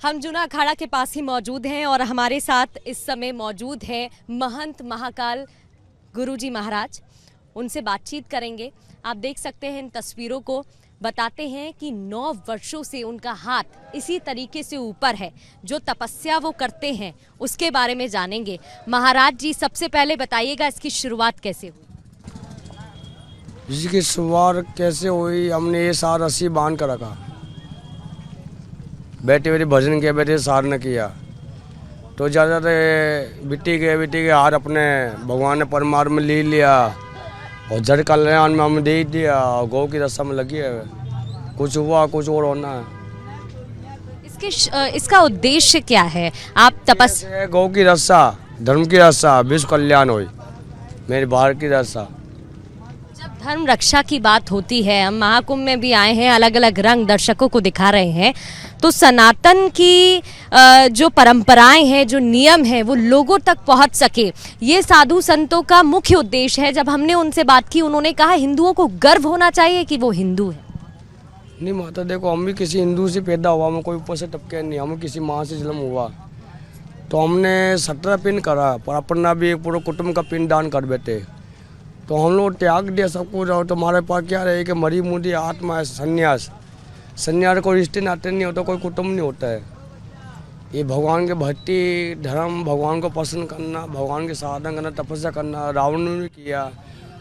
हम जूना अखाड़ा के पास ही मौजूद हैं और हमारे साथ इस समय मौजूद हैं महंत महाकाल गुरुजी महाराज। उनसे बातचीत करेंगे। आप देख सकते हैं इन तस्वीरों को, बताते हैं कि 9 वर्षों से उनका हाथ इसी तरीके से ऊपर है। जो तपस्या वो करते हैं उसके बारे में जानेंगे। महाराज जी, सबसे पहले बताइएगा इसकी शुरुआत कैसे हुई? इसकी शुरुआत कैसे हुई, हमने ये सार रस्सी बांध कर रखा, बैठे बैठे भजन किया, बैठे सार ने किया तो ज़्यादा बिट्टी के हार अपने भगवान ने परमात्मा ले लिया और जड़ कल्याण में हम दे दिया। गौ की रस्सा में लगी है, कुछ हुआ कुछ और होना है। इसका उद्देश्य क्या है? आप तपस्या, गौ की रस्सा, धर्म की रस्सा, विश्व कल्याण हुई, मेरे भारत की रस्सा। जब धर्म रक्षा की बात होती है, हम महाकुंभ में भी आए हैं, अलग अलग रंग दर्शकों को दिखा रहे हैं, तो सनातन की जो परंपराएं हैं, जो नियम है, वो लोगों तक पहुंच सके, ये साधु संतों का मुख्य उद्देश्य है। जब हमने उनसे बात की, उन्होंने कहा हिंदुओं को गर्व होना चाहिए कि वो हिंदू है। नहीं माता, देखो हम भी किसी हिंदू से पैदा हुआ, हमें कोई ऊपर से टपके नहीं, हमें किसी माँ से जन्म हुआ तो हमने 17 पिंड करा, पर अपना भी पूरे कुटुंब का पिंड दान कर बैठे। तो हम लोग त्याग दिया सब कुछ। और तुम्हारे पास क्या रहे कि मरी मुदी आत्मा है, संन्यास। संन्यास कोई रिश्ते नाते नहीं होता, कोई कुटुंब नहीं होता है। ये भगवान के भक्ति, धर्म, भगवान को पसंद करना, भगवान के साधना करना, तपस्या करना, रावण ने भी किया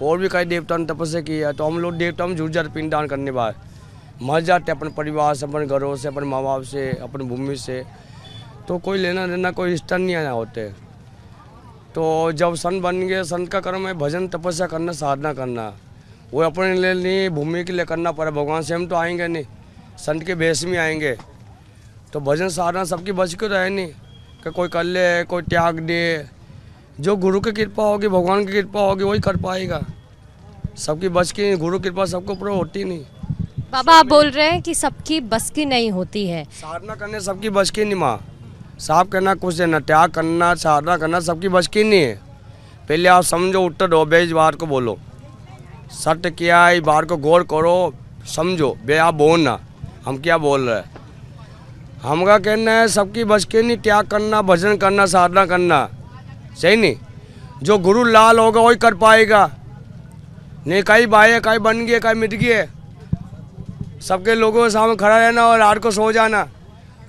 और भी कई देवताओं ने तपस्या किया। तो हम लोग देवताओं में जुड़ जाते पिंड दान करने बाद, मर जाते अपने परिवार से, अपने घरों से, अपने माँ बाप से, अपनी भूमि से। तो कोई लेना देना, कोई रिश्ता नहीं आना होते। तो जब संत बन गए, संत का कर्म है भजन तपस्या करना, साधना करना। वो अपने लिए नहीं, भूमि के लिए करना पड़ा। भगवान से हम तो आएंगे नहीं, संत के भेष में आएंगे। तो भजन साधना सबकी बच के तो है नहीं कि कोई कर ले, कोई त्याग दे। जो गुरु की कृपा होगी, भगवान की कृपा होगी, वही कर पाएगा। सबकी बच की गुरु कृपा सबको ऊपर होती नहीं। बाबा, आप बोल रहे हैं कि सबकी बस की नहीं होती है। साधना करने सबकी बच की नहीं माँ, साफ करना, कुछ देना, त्याग करना, साधना करना सबकी बच की नहीं है। पहले आप समझो, उत्तर दो, बे इस बात को बोलो, सत्य क्या है, इस बात को गौर करो, समझो। बे आप बोलना हम क्या बोल रहे हैं। हमका कहना है सबकी बच के नहीं, त्याग करना, भजन करना, साधना करना, सही नहीं। जो गुरु लाल होगा वही कर पाएगा। नहीं कई भाई, कई बन गए, कई मिट गए, सबके लोगों के सामने खड़ा रहना और रात को सो जाना।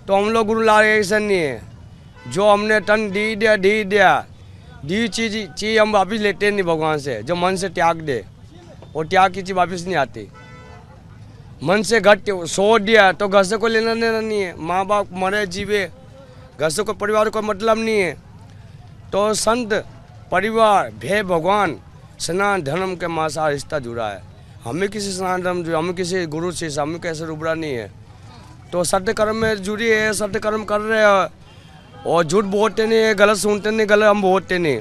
तो हम लोग गुरु लाल ऐसा नहीं है। जो हमने तन दी चीज़ हम वापिस लेते नहीं भगवान से। जो मन से त्याग दे, और त्याग की चीज़ वापिस नहीं आती। मन से घट सो दिया तो घर से कोई लेना देना नहीं है। माँ बाप मरे जीवे, घर से कोई परिवार को मतलब नहीं है। तो संत, परिवार, भय, भगवान, सनातन धर्म के माँ से रिश्ता जुड़ा है। हमें किसी सनातन धर्म जुड़ा, हमें किसी गुरु से, हमें कैसे रुबरा नहीं है। तो सत्य कर्म में जुड़ी है, सत्य कर्म कर रहे हैं और झूठ बोलते नहीं है, गलत सुनते नहीं, गलत हम बोलते नहीं,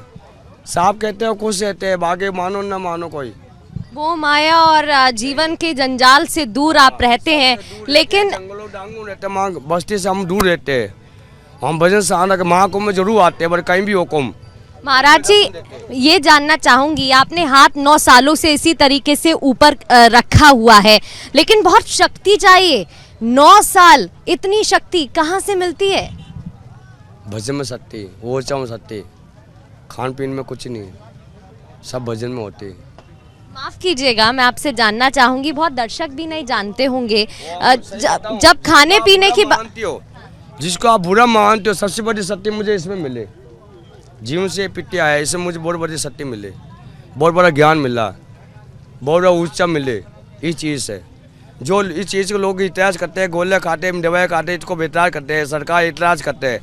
साफ कहते हैं, खुश रहते हैं। बाकी मानो ना मानो, कोई वो माया और जीवन के जंजाल से दूर आप रहते हैं। लेकिन जंगलों डांगू रहते, माँ बस्ती से हम दूर रहते हैं। हम भजन साधना के महाकुंभ में जरूर आते हैं, पर कहीं भी हो कुंभ। महाराज जी, ये जानना चाहूंगी, आपने हाथ 9 सालों से इसी तरीके से ऊपर रखा हुआ है, लेकिन बहुत शक्ति चाहिए। 9 साल, इतनी शक्ति कहाँ से मिलती है? भजन में शक्ति, ऊर्जा में शक्ति, खान पीन में कुछ नहीं, सब भजन में होती है। माफ कीजिएगा, मैं आपसे जानना चाहूंगी, बहुत दर्शक भी नहीं जानते होंगे, जब खाने पीने की बात, जिसको आप बुरा मानते हो, सबसे बड़ी शक्ति मुझे इसमें मिले। जीवन से पिट्टी आया, इससे मुझे बहुत बड़ी शक्ति मिले, बहुत बड़ा ज्ञान मिला, बहुत बड़ा ऊर्जा मिले इस चीज़ से। जो इस चीज़ को लोग इतराज करते हैं, गोले खाते हैं, दवाई खाते हैं, इसको बेतराज करते हैं, सरकार इतराज करते हैं।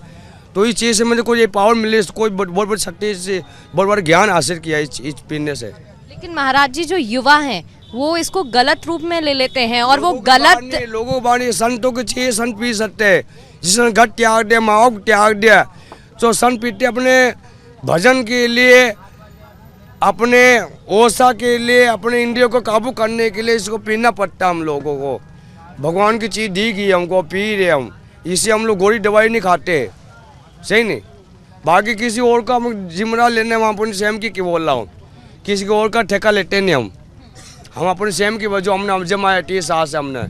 तो इस चीज़ से मुझे कोई पावर मिले, कोई बहुत बड़ी शक्ति से, बहुत बड़ा ज्ञान हासिल किया इस पीने से। लेकिन महाराज जी, जो युवा हैं वो इसको गलत रूप में ले लेते हैं और वो गलत लोगों बाणी संतों की चाहिए, संत पी सकते हैं। जिसने घट त्याग दिया, माओ त्याग दिया, तो संत पीते अपने भजन के लिए, अपने ओसा के लिए, अपने इंद्रियों को काबू करने के लिए इसको पीना पड़ता है। हम लोगों को भगवान की चीज़ दी गई, हमको पी रहे हम, इसे हम लोग गोली दवाई नहीं खाते, सही नहीं। बाकी किसी और का हम जिम्मेदार लेने, वहाँ अपनी स्वयं की बोल रहा हूँ, किसी को और का ठेका लेते नहीं हम अपने स्वयं की वजह हमने जमाया 30 साल से हमने।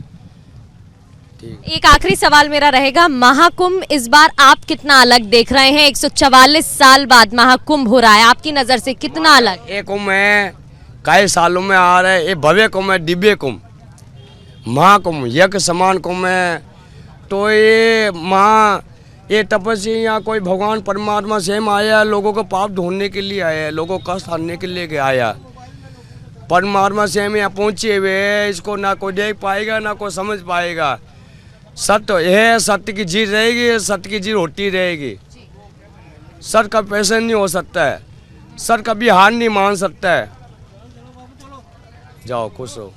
ठीक। एक आखिरी सवाल मेरा रहेगा, महाकुंभ इस बार आप कितना अलग देख रहे हैं? 144 साल बाद महाकुंभ हो रहा है, आपकी नजर से कितना अलग? ये कुंभ है कई सालों में आ रहा है, ये भव्य कुंभ है, दिव्य कुंभ, महाकुंभ, यज्ञ समान कुंभ है। तो ये तपस्या कोई भगवान परमात्मा स्वयं आया, लोगों को पाप ढूंढने के लिए आया, लोगों को कष्ट हरने के लिए आया। परमात्मा स्वयं यहाँ पहुँचे हुए है, इसको ना कोई देख पाएगा ना कोई समझ पाएगा। सत्य है, सत्य की जीत रहेगी, सत्य की जीत होती रहेगी। सत्य का पैसा नहीं हो सकता है, सत्य कभी हार नहीं मान सकता है। जाओ खुश रहो।